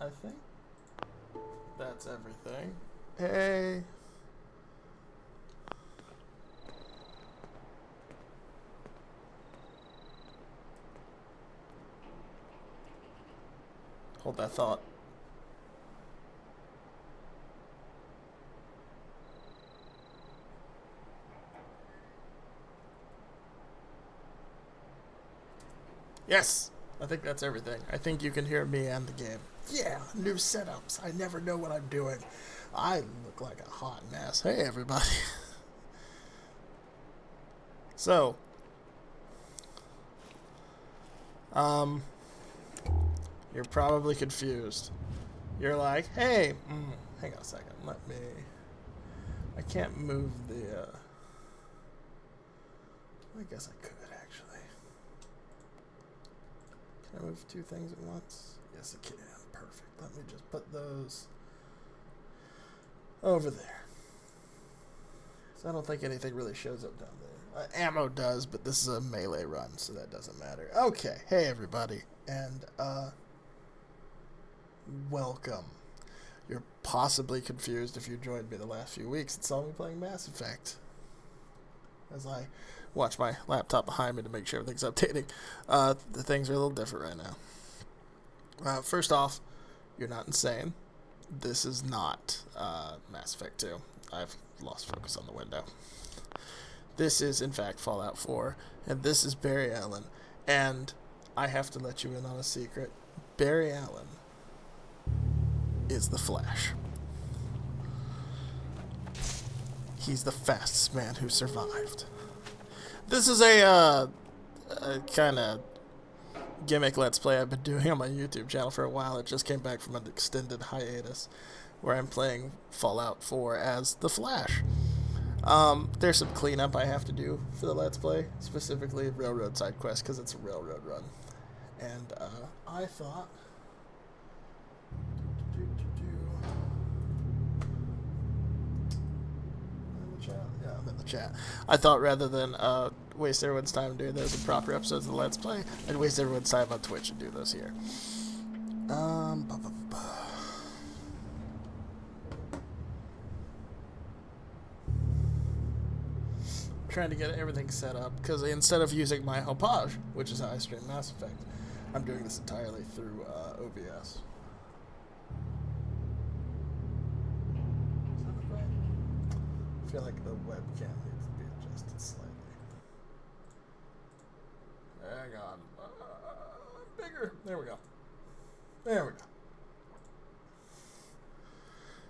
I think that's everything. Hey. Hold that thought. Yes! I think that's everything. I think you can hear me and the game. Yeah, new setups. I never know what I'm doing. I look like a hot mess. Hey, everybody. So, you're probably confused. You're like, hey, hang on a second. I can't move the, I guess I could, actually. Can I move two things at once? Yes, I can. Perfect. Let me just put those over there. So I don't think anything really shows up down there. Ammo does, but this is a melee run, so that doesn't matter. Okay. Hey, everybody. And, welcome. You're possibly confused if you joined me the last few weeks and saw me playing Mass Effect. As I watch my laptop behind me to make sure everything's updating. The things are a little different right now. First off, you're not insane. This is not Mass Effect 2. I've lost focus on the window. This is, in fact, Fallout 4, and this is Barry Allen. And I have to let you in on a secret. Barry Allen is the Flash. He's the fastest man who survived. This is a kind of gimmick Let's Play I've been doing on my YouTube channel for a while. It just came back from an extended hiatus where I'm playing Fallout 4 as the Flash. There's some cleanup I have to do for the Let's Play, specifically railroad side quest because it's a railroad run. And I thought... Yeah, I'm in the chat. I thought rather than waste everyone's time doing those in proper episodes of the Let's Play, I'd waste everyone's time on Twitch and do those here. Trying to get everything set up, because instead of using my homepage, which is how I stream Mass Effect, I'm doing this entirely through OBS. I feel like the webcam needs to be adjusted slightly. Hang on. Bigger. There we go. There we go.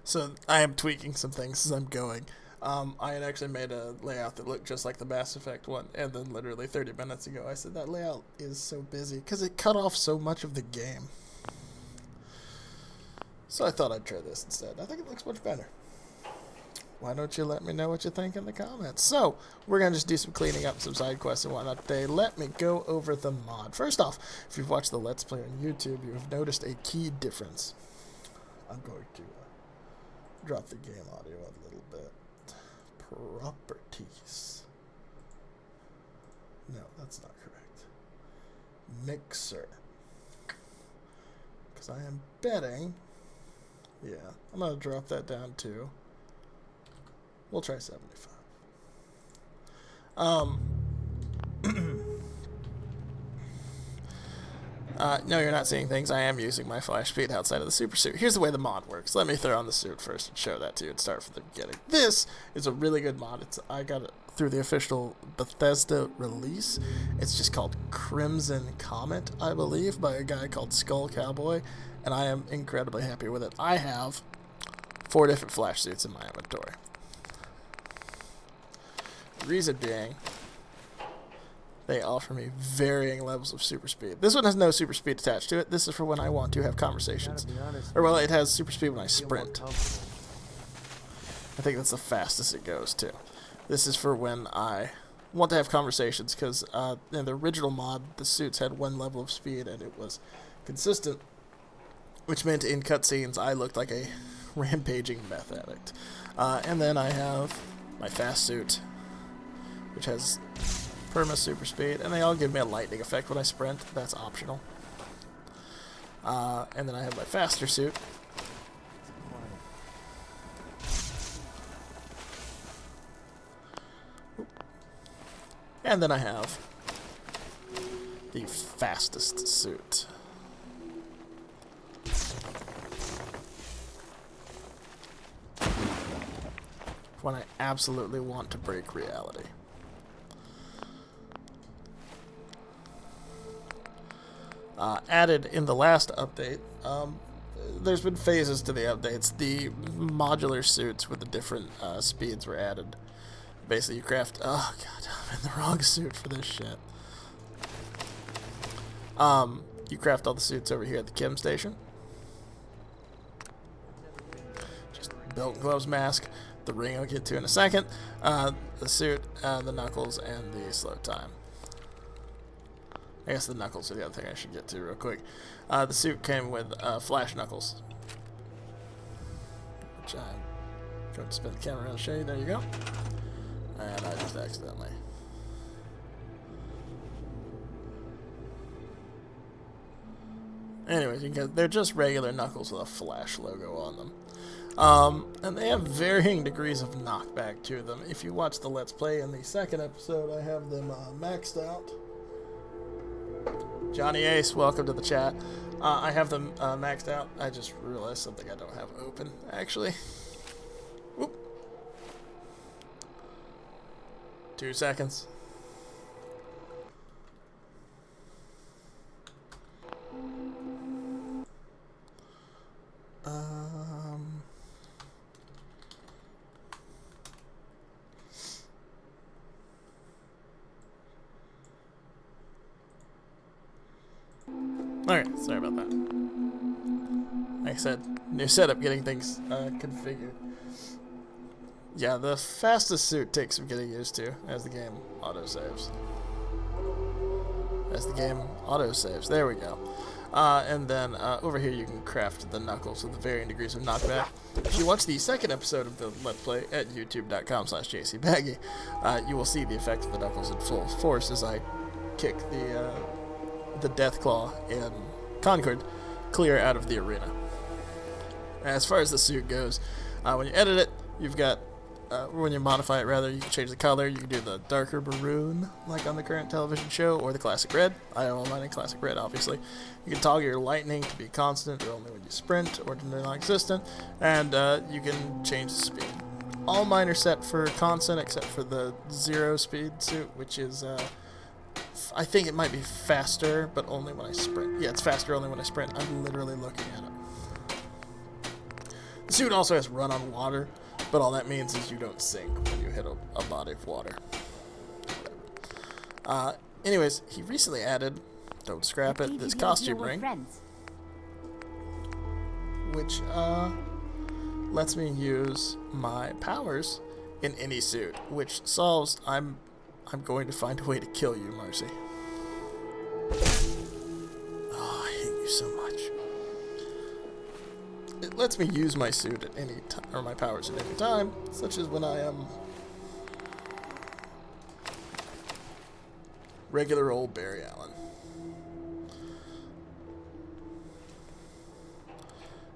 So I am tweaking some things as I'm going. I had actually made a layout that looked just like the Mass Effect one, and then literally 30 minutes ago I said that layout is so busy because it cut off so much of the game. So I thought I'd try this instead. I think it looks much better. Why don't you let me know what you think in the comments? So, we're going to just do some cleaning up, some side quests and whatnot today. Let me go over the mod. First off, if you've watched the Let's Play on YouTube, you have noticed a key difference. I'm going to drop the game audio a little bit. Properties. No, that's not correct. Mixer. Because I am betting... Yeah, I'm going to drop that down too. We'll try 75. No, you're not seeing things. I am using my flash speed outside of the super suit. Here's the way the mod works. Let me throw on the suit first and show that to you and start from the beginning. This is a really good mod. I got it through the official Bethesda release. It's just called Crimson Comet, I believe, by a guy called Skull Cowboy, and I am incredibly happy with it. I have 4 different flash suits in my inventory. Reason being, they offer me varying levels of super speed. This one has no super speed attached to it. This is for when I want to have conversations. Or, well, it has super speed when I sprint. I think that's the fastest it goes, too. This is for when I want to have conversations, because in the original mod, the suits had 1 level of speed, and it was consistent, which meant in cutscenes I looked like a rampaging meth addict. And then I have my fast suit, which has perma super speed, and they all give me a lightning effect when I sprint. That's optional. And then I have my faster suit. And then I have the fastest suit. When I absolutely want to break reality. Added in the last update, there's been phases to the updates. The modular suits with the different speeds were added. Basically, you craft... Oh, God, I'm in the wrong suit for this shit. You craft all the suits over here at the chem station. Just belt and gloves, mask, the ring I'll get to in a second, the suit, the knuckles, and the slow time. I guess the knuckles are the other thing I should get to real quick. The suit came with flash knuckles, which I'm going to spin the camera around to show you. There you go. And I just accidentally. Anyways, you can, they're just regular knuckles with a flash logo on them. And they have varying degrees of knockback to them. If you watch the Let's Play in the second episode, I have them maxed out. Johnny Ace, welcome to the chat. I have them maxed out. I just realized something I don't have open, actually. Whoop. 2 seconds. Alright, sorry about that. Like I said, new setup, getting things configured. Yeah, the fastest suit takes some getting used to as the game autosaves. There we go. And then over here you can craft the knuckles with the varying degrees of knockback. If you watch the second episode of the Let's Play at youtube.com/jcbaggy, you will see the effect of the knuckles in full force as I kick the Deathclaw in Concord clear out of the arena. As far as the suit goes, when you edit it, you've got, when you modify it rather, you can change the color. You can do the darker maroon, like on the current television show, or the classic red. I own mine in classic red, obviously. You can toggle your lightning to be constant, or only when you sprint, or to non-existent, and you can change the speed. All mine are set for constant, except for the 0 speed suit, which is, I think it might be faster, but only when I sprint. Yeah, it's faster only when I sprint. I'm literally looking at it. The suit also has run on water, but all that means is you don't sink when you hit a body of water. Anyways, he recently added, don't scrap it, this costume ring, which lets me use my powers in any suit, which solves, I'm going to find a way to kill you, Marcy. Oh, I hate you so much. It lets me use my suit at any time, or my powers at any time, such as when I am regular old Barry Allen.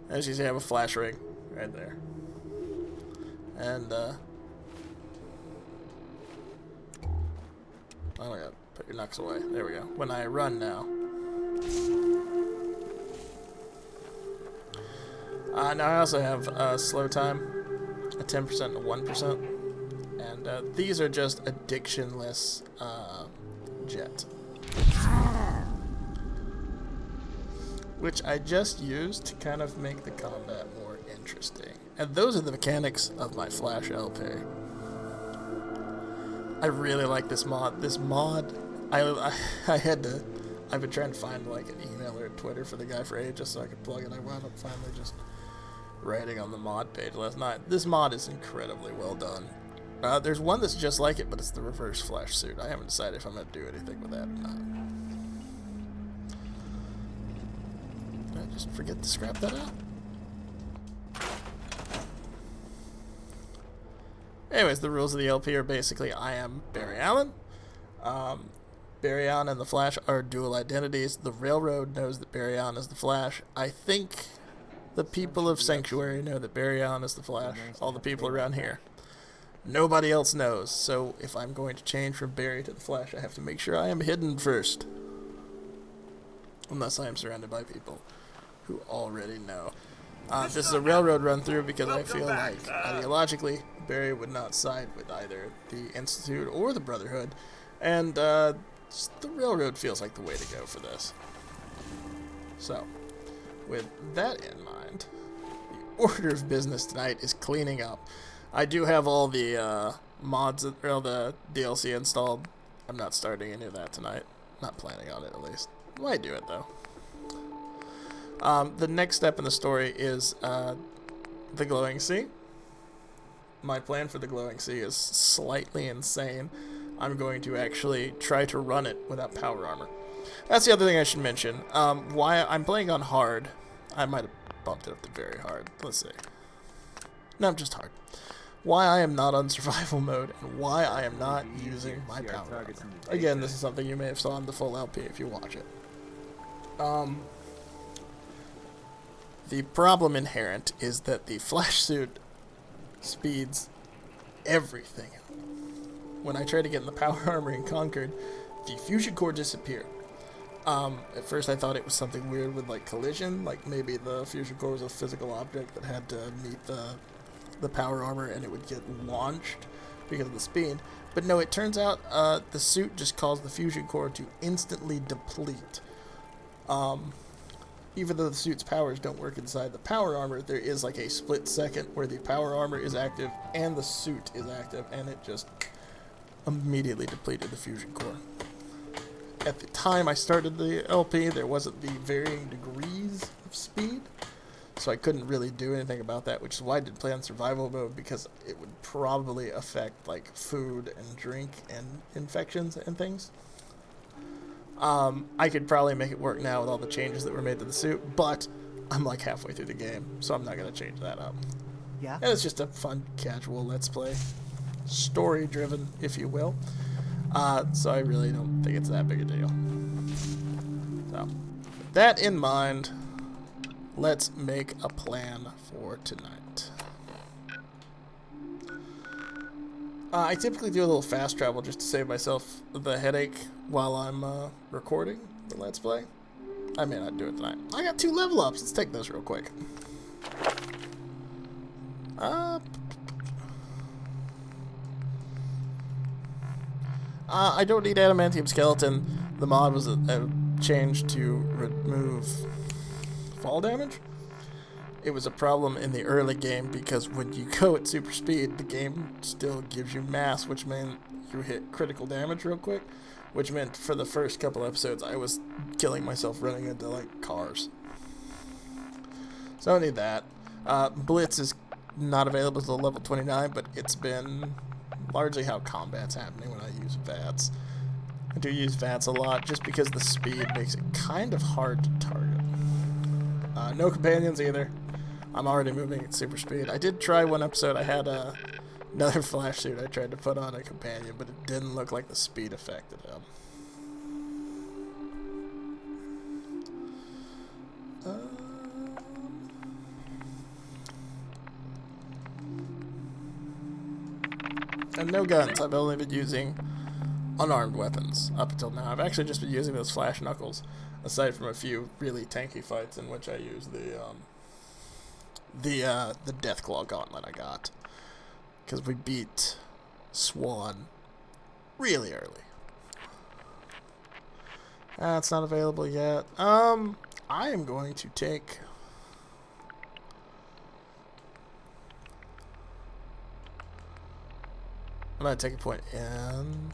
As you see, I have a flash ring right there. And, oh my god, put your knucks away. There we go. When I run now. Now I also have slow time, a 10% and a 1%. And these are just addictionless jet. Which I just used to kind of make the combat more interesting. And those are the mechanics of my Flash LP. I really like this mod. This mod, I've been trying to find like an email or a Twitter for the guy for ages so I could plug it. I wound up finally just writing on the mod page last night. This mod is incredibly well done. There's one that's just like it, but it's the reverse Flash suit. I haven't decided if I'm going to do anything with that or not. Did I just forget to scrap that out? Anyways, the rules of the LP are basically I am Barry Allen. Baryon and the Flash are dual identities. The Railroad knows that Baryon is the Flash. I think the people of Sanctuary know that Baryon is the Flash. All the people around here. Nobody else knows. So if I'm going to change from Barry to the Flash, I have to make sure I am hidden first. Unless I am surrounded by people who already know. This is a Railroad run through because I feel like ideologically Barry would not side with either the Institute or the Brotherhood, and the Railroad feels like the way to go for this. So, with that in mind, the order of business tonight is cleaning up. I do have all the mods, or the DLC installed. I'm not starting any of that tonight. Not planning on it, at least. Might do it, though. The next step in the story is the Glowing Sea. My plan for the Glowing Sea is slightly insane. I'm going to actually try to run it without power armor. That's the other thing I should mention. Why I'm playing on hard. I might have bumped it up to very hard. Let's see. No, just hard. Why I am not on survival mode and why I am not using my power armor. Again, this is something you may have saw on the full LP if you watch it. The problem inherent is that the Flash suit speeds everything. When I tried to get in the power armor in Concord, the fusion core disappeared. At first I thought it was something weird with like collision, like maybe the fusion core was a physical object that had to meet the power armor and it would get launched because of the speed. But no, it turns out the suit just caused the fusion core to instantly deplete. Even though the suit's powers don't work inside the power armor, there is like a split second where the power armor is active and the suit is active, and it just immediately depleted the fusion core. At the time I started the LP, there wasn't the varying degrees of speed, so I couldn't really do anything about that, which is why I did play on survival mode, because it would probably affect like food and drink and infections and things. I could probably make it work now with all the changes that were made to the suit, but I'm like halfway through the game, so I'm not going to change that up. Yeah. And it's just a fun, casual Let's Play. Story-driven, if you will. So I really don't think it's that big a deal. So, with that in mind, let's make a plan for tonight. I typically do a little fast travel just to save myself the headache while I'm recording the Let's Play. I may not do it tonight. I got 2 level ups. Let's take those real quick. I don't need adamantium skeleton. The mod was a change to remove fall damage. It was a problem in the early game because when you go at super speed, the game still gives you mass, which meant you hit critical damage real quick, which meant for the first couple episodes I was killing myself running into like cars. So I don't need that. Blitz is not available until level 29, but it's been largely how combat's happening when I use VATS. I do use VATS a lot just because the speed makes it kind of hard to target. No companions either. I'm already moving at super speed. I did try one episode. I had another Flash suit I tried to put on a companion, but it didn't look like the speed affected him. And no guns. I've only been using unarmed weapons up until now. I've actually just been using those Flash Knuckles, aside from a few really tanky fights in which I use the Deathclaw Gauntlet I got. Because we beat Swan really early. That's not available yet. I am going to take... I'm going to take a point in...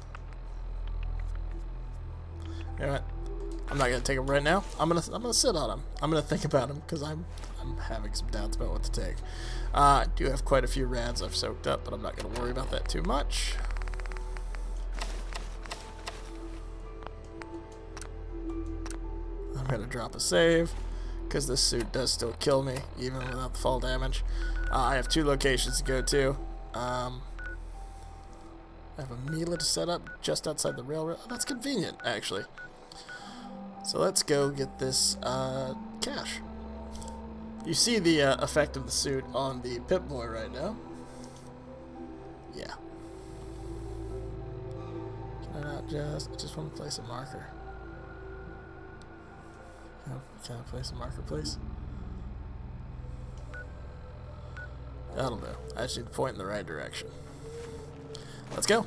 You know what? I'm not going to take him right now. I'm gonna sit on him. I'm going to think about him because I'm having some doubts about what to take. I do have quite a few rads I've soaked up, but I'm not going to worry about that too much. I'm going to drop a save because this suit does still kill me even without the fall damage. I have 2 locations to go to. I have a Mila to set up just outside the railroad. Oh, that's convenient, actually. So let's go get this cash. You see the effect of the suit on the Pip-Boy right now. Yeah. Can I not I just want to place a marker. Can I place a marker, please? That'll do. I just need to point in the right direction. Let's go.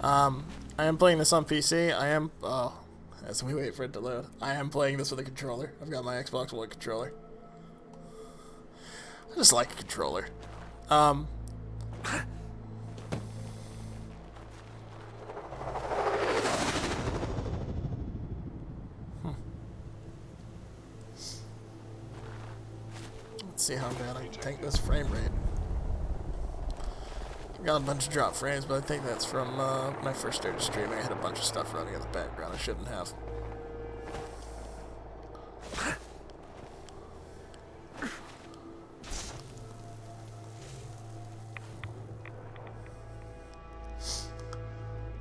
I am playing this on PC. I am, as we wait for it to load, I am playing this with a controller. I've got my Xbox One controller. I just like a controller. Let's see how bad I can take this frame rate. I got a bunch of drop frames, but I think that's from when I first started streaming. I had a bunch of stuff running in the background I shouldn't have.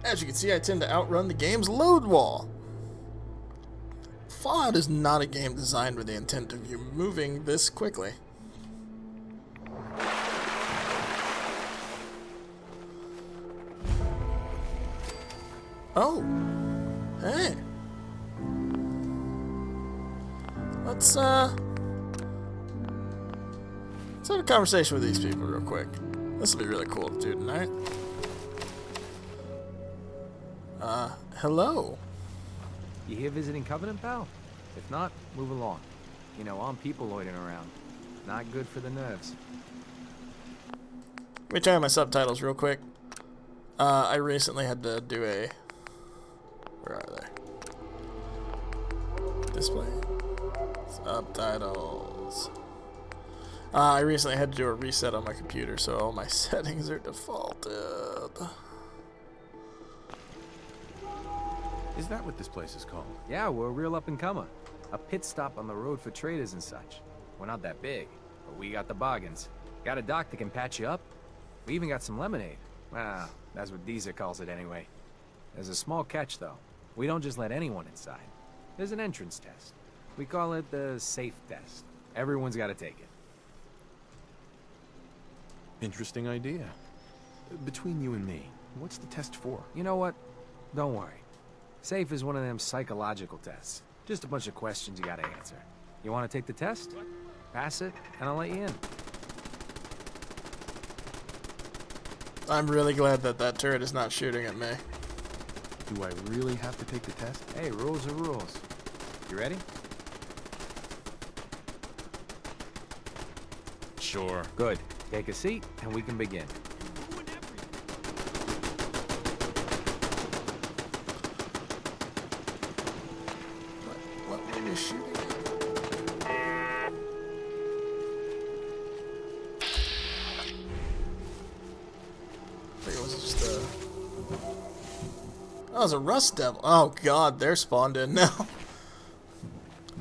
As you can see, I tend to outrun the game's load wall. Fallout is not a game designed with the intent of you moving this quickly. Oh, hey. Let's have a conversation with these people real quick. This will be really cool to do tonight. Hello. You here visiting Covenant, pal? If not, move along. You know, I'm people loitering around. Not good for the nerves. Let me turn on my subtitles real quick. I recently had to do a... Where are they? Display. Subtitles. I recently had to do a reset on my computer, so all my settings are defaulted. Is that what this place is called? Yeah, we're a real up-and-comer. A pit stop on the road for traders and such. We're not that big, but we got the bargains. Got a doc that can patch you up. We even got some lemonade. Well, that's what DC calls it anyway. There's a small catch, though. We don't just let anyone inside. There's an entrance test. We call it the safe test. Everyone's got to take it. Interesting idea. Between you and me, what's the test for? You know what? Don't worry. Safe is one of them psychological tests. Just a bunch of questions you gotta answer. You wanna take the test? Pass it, and I'll let you in. I'm really glad that that turret is not shooting at me. Do I really have to take the test? Hey, rules are rules. You ready? Sure. Good. Take a seat, and we can begin. What were you shooting at? I think it was just a... Oh, it was a Rust Devil. Oh god, they're spawned in now.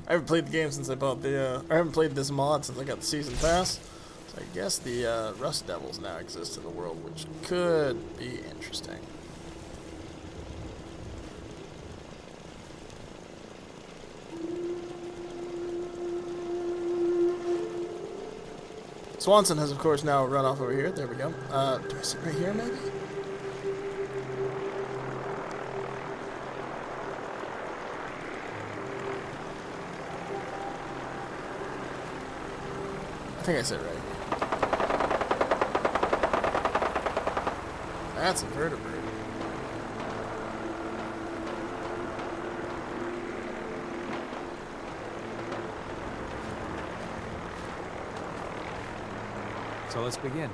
I haven't played the game since I bought the, I haven't played this mod since I got the season pass. So I guess the Rust Devils now exist in the world, which could be interesting. Swanson has, of course, now run off over here. There we go. Do I sit right here, maybe? I think I sit right here. That's a vertebrate. So let's begin.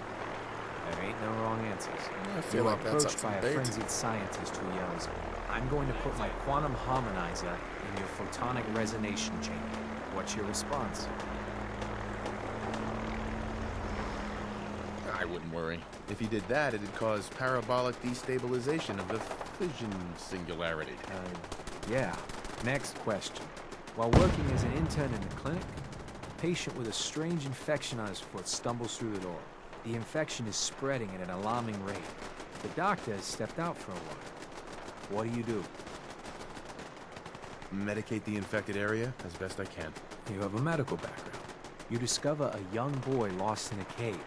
There ain't no wrong answers. I feel like that's up approached for by a debate. frenzied scientist who yells, "I'm going to put my quantum harmonizer in your photonic resonation chamber." What's your response? I wouldn't worry. If he did that, it'd cause parabolic destabilization of the fission singularity. Yeah. Next question. While working as an intern in the clinic, a patient with a strange infection on his foot stumbles through the door. The infection is spreading at an alarming rate. The doctor has stepped out for a while. What do you do? Medicate the infected area as best I can. You have a medical background. You discover a young boy lost in a cave.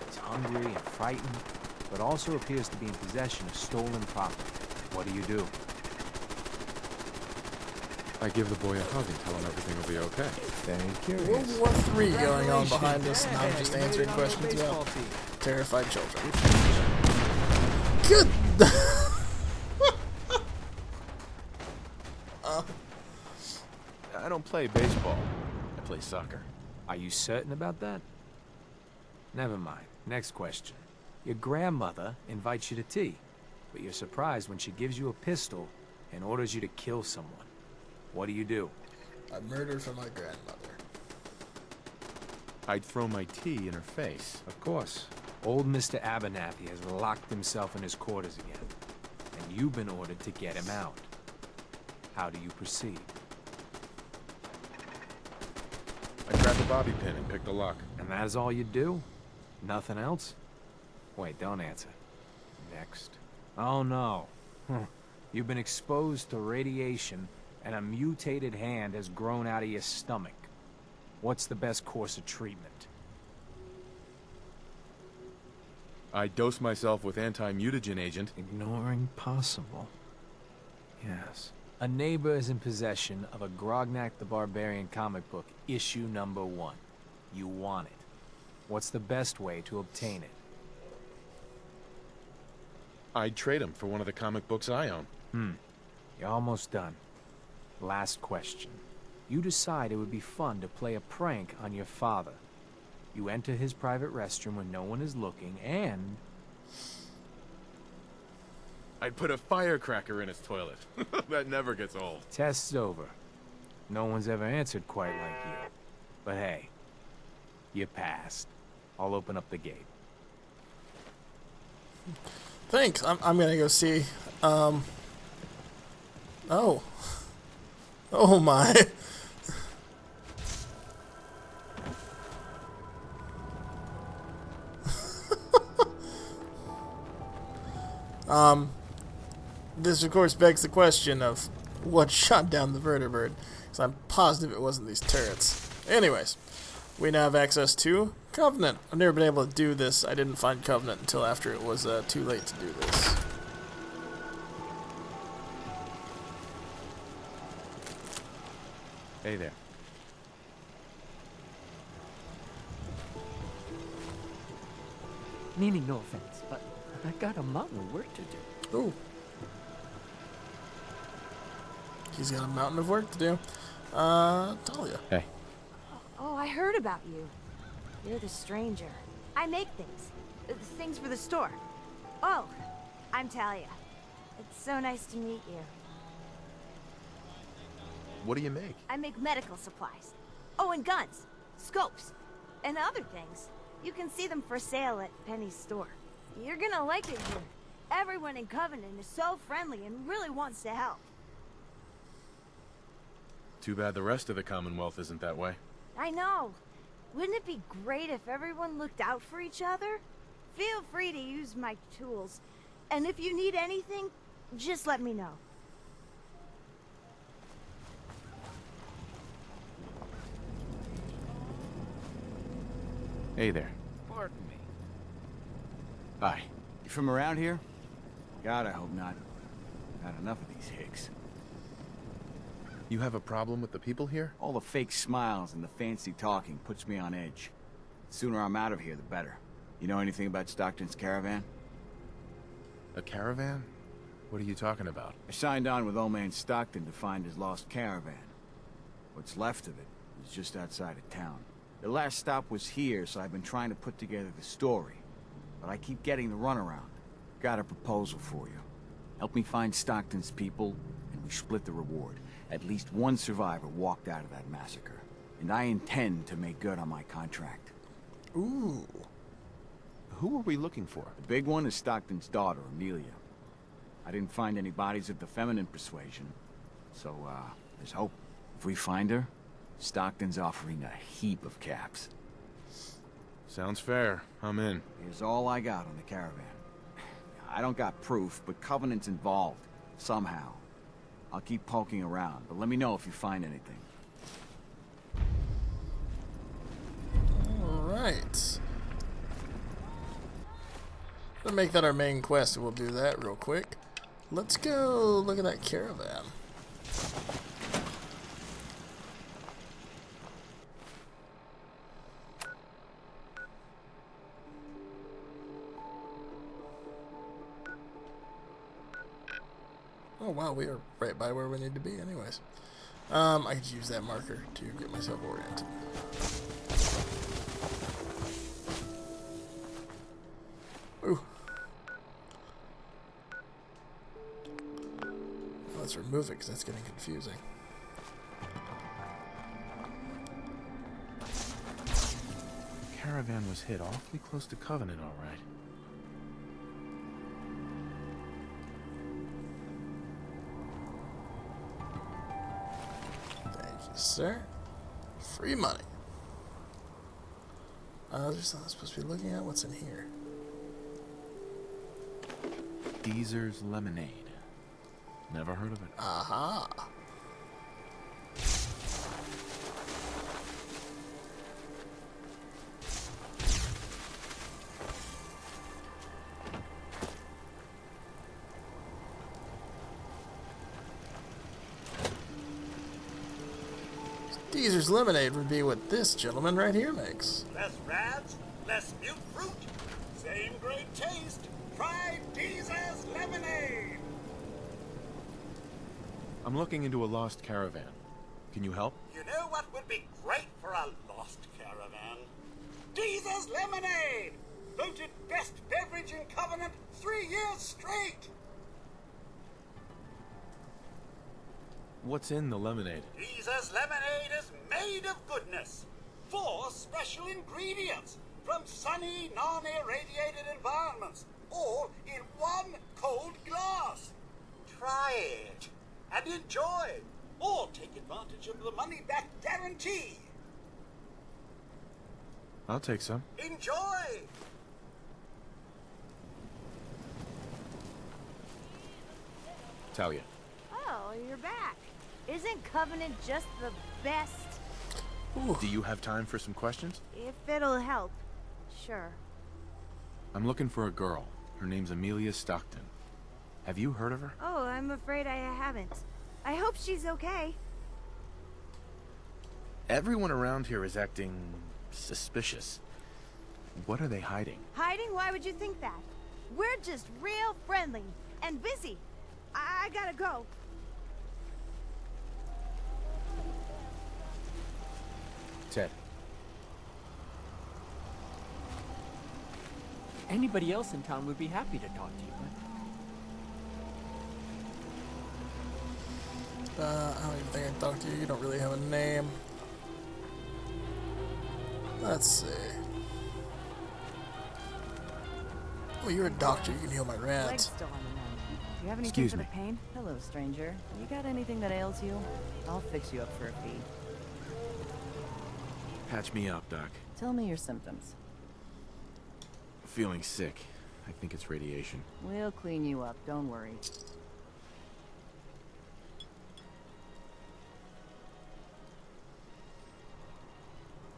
He's hungry and frightened, but also appears to be in possession of stolen property. What do you do? I give the boy a hug and tell him everything will be okay. Very World curious. War III going on behind us, and I'm just answering questions about terrified children. Good. I don't play baseball. I play soccer. Are you certain about that? Never mind. Next question. Your grandmother invites you to tea, but you're surprised when she gives you a pistol and orders you to kill someone. What do you do? I murdered for my grandmother. I'd throw my tea in her face. Of course. Old Mr. Abernathy has locked himself in his quarters again, and you've been ordered to get him out. How do you proceed? I grab a bobby pin and pick the lock. And that is all you do? Nothing else? Wait, don't answer. Next. Oh no. You've been exposed to radiation, and a mutated hand has grown out of your stomach. What's the best course of treatment? I dose myself with anti-mutagen agent. Ignoring possible. Yes. A neighbor is in possession of a Grognak the Barbarian comic book, issue number 1. You want it. What's the best way to obtain it? I'd trade him for one of the comic books I own. You're almost done. Last question. You decide it would be fun to play a prank on your father. You enter his private restroom when no one is looking, and... I'd put a firecracker in his toilet. That never gets old. Test's over. No one's ever answered quite like you. But hey, you passed. I'll open up the gate. Thanks. I'm gonna go see. Oh. Oh my. This of course begs the question of what shot down the vertibird, because I'm positive it wasn't these turrets. Anyways, we now have access to Covenant. I've never been able to do this. I didn't find Covenant until after it was too late to do this. Hey there. Meaning no offense, but I got a mountain of work to do. Ooh. He's got a mountain of work to do. Talia. Hey. Oh, I heard about you. You're the stranger. I make things. Things for the store. Oh, I'm Talia. It's so nice to meet you. What do you make? I make medical supplies. Oh, and guns, scopes, and other things. You can see them for sale at Penny's store. You're gonna like it here. Everyone in Covenant is so friendly and really wants to help. Too bad the rest of the Commonwealth isn't that way. I know. Wouldn't it be great if everyone looked out for each other? Feel free to use my tools. And if you need anything, just let me know. Hey there. Pardon me. Hi. You from around here? God, I hope not. Had enough of these hicks. You have a problem with the people here? All the fake smiles and the fancy talking puts me on edge. The sooner I'm out of here, the better. You know anything about Stockton's caravan? A caravan? What are you talking about? I signed on with old man Stockton to find his lost caravan. What's left of it is just outside of town. The last stop was here, so I've been trying to put together the story. But I keep getting the runaround. Got a proposal for you. Help me find Stockton's people, and we split the reward. At least one survivor walked out of that massacre. And I intend to make good on my contract. Ooh. Who are we looking for? The big one is Stockton's daughter, Amelia. I didn't find any bodies of the feminine persuasion. So, there's hope. If we find her, Stockton's offering a heap of caps. Sounds fair. I'm in. Here's all I got on the caravan. I don't got proof, but Covenant's involved. Somehow. I'll keep poking around, but let me know if you find anything. Alright. We'll make that our main quest, and we'll do that real quick. Let's go look at that caravan. Oh wow, we are right by where we need to be anyways. I could use that marker to get myself oriented. Ooh. Let's remove it because that's getting confusing. The caravan was hit awfully close to Covenant, all right. Sir, free money. There's something I'm supposed to be looking at. What's in here? Deezer's Lemonade. Never heard of it. Aha. Deezer's Lemonade would be what this gentleman right here makes. Less rads, less mute fruit, same great taste. Try Deezer's Lemonade. I'm looking into a lost caravan. Can you help? You know what would be great for a lost caravan? Deezer's Lemonade! Voted best beverage in Covenant 3 years straight! What's in the lemonade? Deezer's Lemonade is made of goodness. 4 special ingredients from sunny, non-irradiated environments, all in 1 cold glass. Try it and enjoy, or take advantage of the money-back guarantee. I'll take some. Enjoy! Talia. Oh, you're back. Isn't Covenant just the best? Ooh. Do you have time for some questions? If it'll help, sure. I'm looking for a girl. Her name's Amelia Stockton. Have you heard of her? Oh, I'm afraid I haven't. I hope she's okay. Everyone around here is acting suspicious. What are they hiding? Hiding? Why would you think that? We're just real friendly and busy. I gotta go. Ted. Anybody else in town would be happy to talk to you, but... I don't even think I can talk to you. You don't really have a name. Let's see. Oh, you're a doctor. You can heal my Leg's rats. still on the mend. Do you have anything Excuse for me. the pain? Hello, stranger. You got anything that ails you? I'll fix you up for a fee. Patch me up, Doc. Tell me your symptoms. Feeling sick. I think it's radiation. We'll clean you up, don't worry.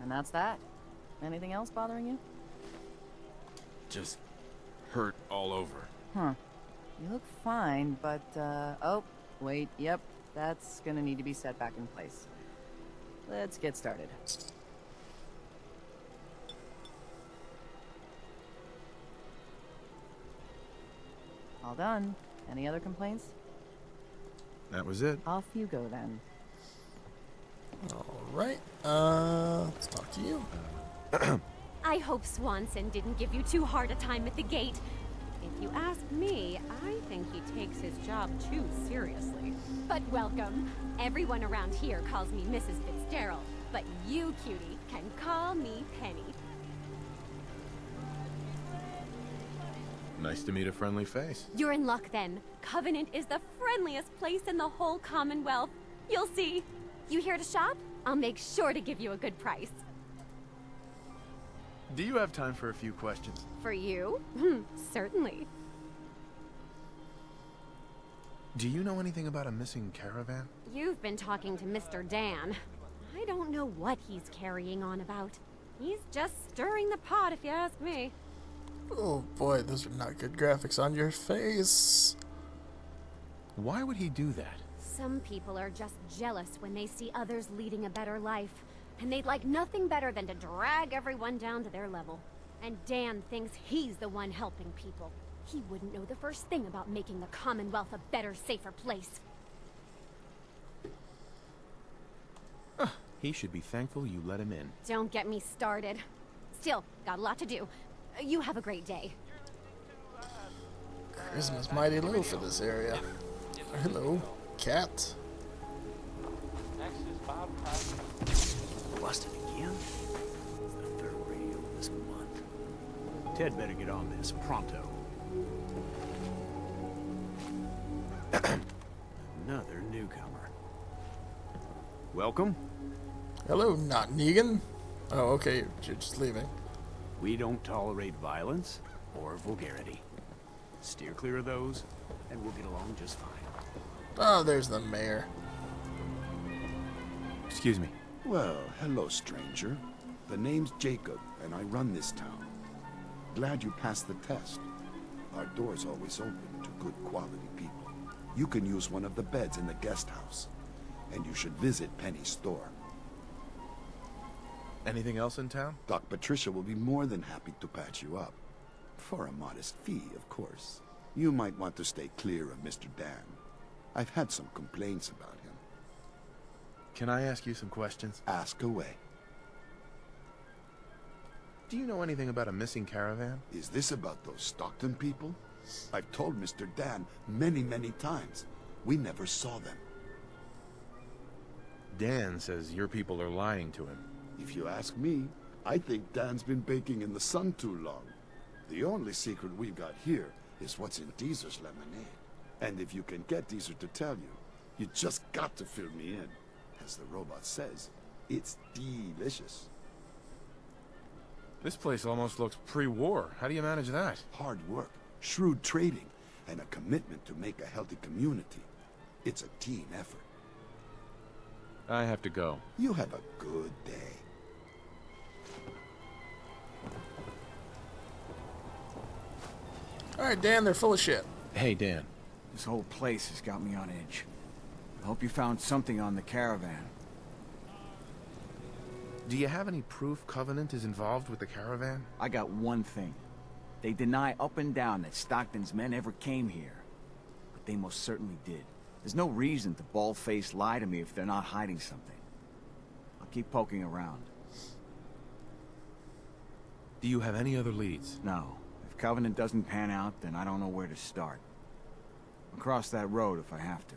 And that's that. Anything else bothering you? Just hurt all over. Huh. You look fine, but, oh, wait, yep. That's gonna need to be set back in place. Let's get started. All done. Any other complaints? That was it. Off you go then. Alright. Let's talk to you. I hope Swanson didn't give you too hard a time at the gate. If you ask me, I think he takes his job too seriously. But welcome. Everyone around here calls me Mrs. Fitzgerald, but you, cutie, can call me Penny. Nice to meet a friendly face. You're in luck then. Covenant is the friendliest place in the whole Commonwealth. You'll see. You here to shop? I'll make sure to give you a good price. Do you have time for a few questions? For you? Certainly. Do you know anything about a missing caravan? You've been talking to Mr. Dan. I don't know what he's carrying on about. He's just stirring the pot, if you ask me. Oh boy, those are not good graphics on your face. Why would he do that? Some people are just jealous when they see others leading a better life, and they'd like nothing better than to drag everyone down to their level. And Dan thinks he's the one helping people. He wouldn't know the first thing about making the Commonwealth a better, safer place. He should be thankful you let him in. Don't get me started. Still, got a lot to do. You have a great day. Charisma's mighty low for this area. Hello, cat. Busted again? It's the third radio this month. Ted better get on this pronto. Another newcomer. Welcome. Hello, not Negan. Oh, okay, you're just leaving. We don't tolerate violence or vulgarity. Steer clear of those, and we'll get along just fine. Oh, there's the mayor. Excuse me. Well, hello, stranger. The name's Jacob, and I run this town. Glad you passed the test. Our door's always open to good quality people. You can use one of the beds in the guest house, and you should visit Penny's store. Anything else in town? Doc Patricia will be more than happy to patch you up. For a modest fee, of course. You might want to stay clear of Mr. Dan. I've had some complaints about him. Can I ask you some questions? Ask away. Do you know anything about a missing caravan? Is this about those Stockton people? I've told Mr. Dan many, many times. We never saw them. Dan says your people are lying to him. If you ask me, I think Dan's been baking in the sun too long. The only secret we've got here is what's in Deezer's lemonade. And if you can get Deezer to tell you, you just got to fill me in. As the robot says, it's delicious. This place almost looks pre-war. How do you manage that? Hard work, shrewd trading, and a commitment to make a healthy community. It's a team effort. I have to go. You have a good day. Alright, Dan, they're full of shit. Hey, Dan. This whole place has got me on edge. I hope you found something on the caravan. Do you have any proof Covenant is involved with the caravan? I got one thing. They deny up and down that Stockton's men ever came here. But they most certainly did. There's no reason to bald-faced lie to me if they're not hiding something. I'll keep poking around. Do you have any other leads? No. If Covenant doesn't pan out, then I don't know where to start. I'll cross that road if I have to.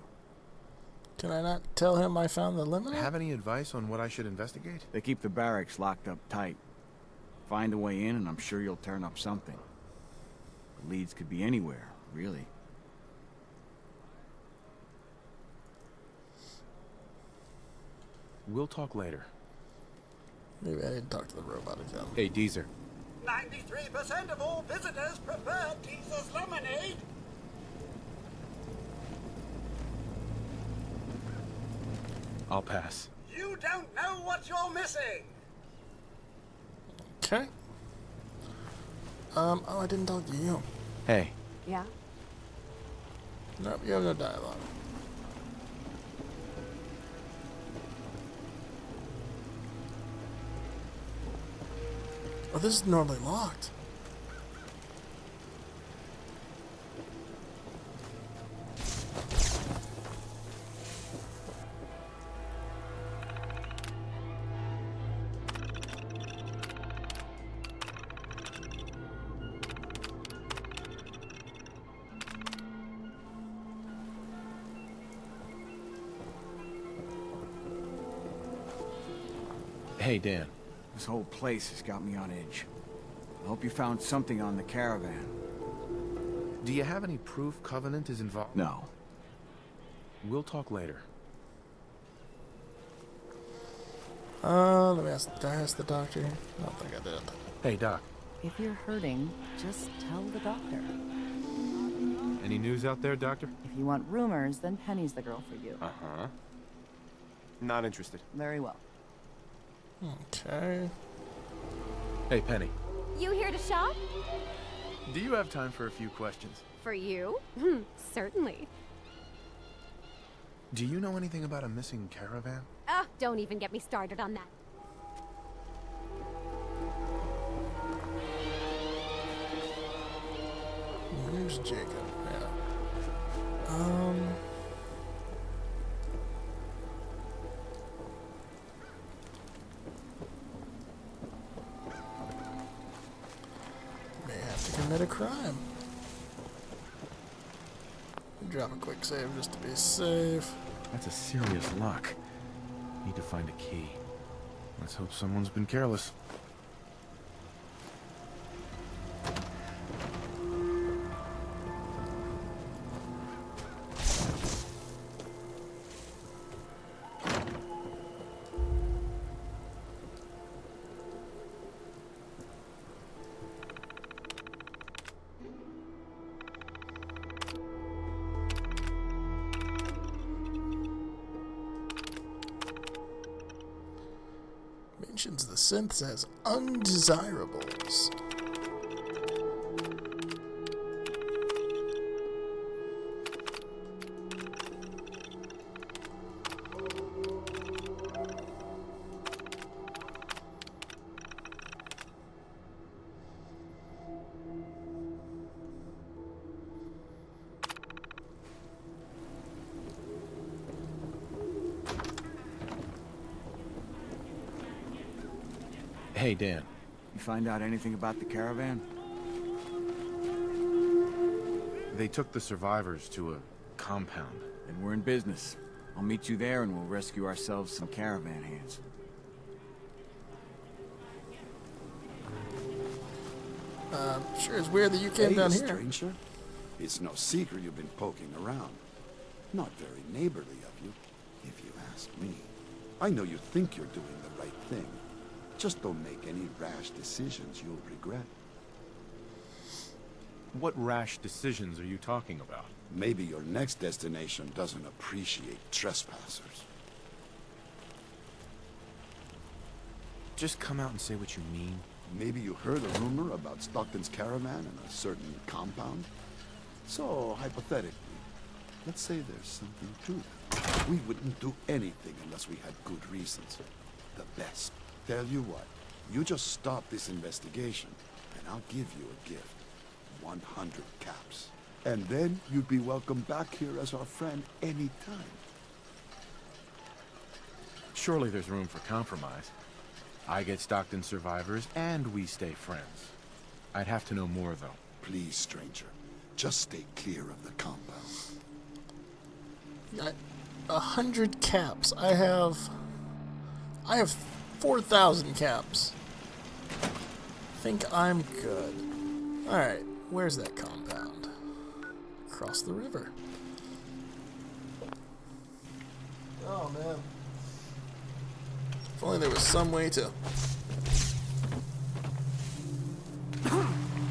Can I not tell him I found the lemonade? Have any advice on what I should investigate? They keep the barracks locked up tight. Find a way in and I'm sure you'll turn up something. The leads could be anywhere, really. We'll talk later. Maybe I didn't talk to the robot again. Hey, Deezer. 93% of all visitors prefer Deezer's lemonade. I'll pass. You don't know what you're missing. Okay. Oh, I didn't talk to you. Hey. Yeah? Nope, you have no dialogue. Oh, this is normally locked. Hey, Dan. This whole place has got me on edge. I hope you found something on the caravan. Do you have any proof Covenant is involved? No. We'll talk later. Let me ask. Did I ask the doctor? I don't think I did. Hey, Doc. If you're hurting, just tell the doctor. Any news out there, Doctor? If you want rumors, then Penny's the girl for you. Uh-huh. Not interested. Very well. Okay. Hey, Penny. You here to shop? Do you have time for a few questions? For you? Certainly. Do you know anything about a missing caravan? Oh, don't even get me started on that. Where's Jacob? Yeah. May have to commit a crime. Drop a quick save just to be safe. That's a serious lock. Need to find a key. Let's hope someone's been careless. Mentions the synths as undesirables. Hey, Dan. You find out anything about the caravan? They took the survivors to a compound. Then we're in business. I'll meet you there and we'll rescue ourselves some caravan hands. Sure is weird that you came down here. Stranger. It's no secret you've been poking around. Not very neighborly of you, if you ask me. I know you think you're doing the right thing. Just don't make any rash decisions you'll regret. What rash decisions are you talking about? Maybe your next destination doesn't appreciate trespassers. Just come out and say what you mean. Maybe you heard a rumor about Stockton's caravan in a certain compound? So, hypothetically, let's say there's something to that. We wouldn't do anything unless we had good reasons. The best. Tell you what, you just stop this investigation, and I'll give you a gift. 100 caps. And then you'd be welcome back here as our friend anytime. Surely there's room for compromise. I get Stockton survivors, and we stay friends. I'd have to know more, though. Please, stranger, just stay clear of the compound. 100 caps. I have 4,000 caps. Think I'm good. Alright, where's that compound? Across the river. Oh man. If only there was some way to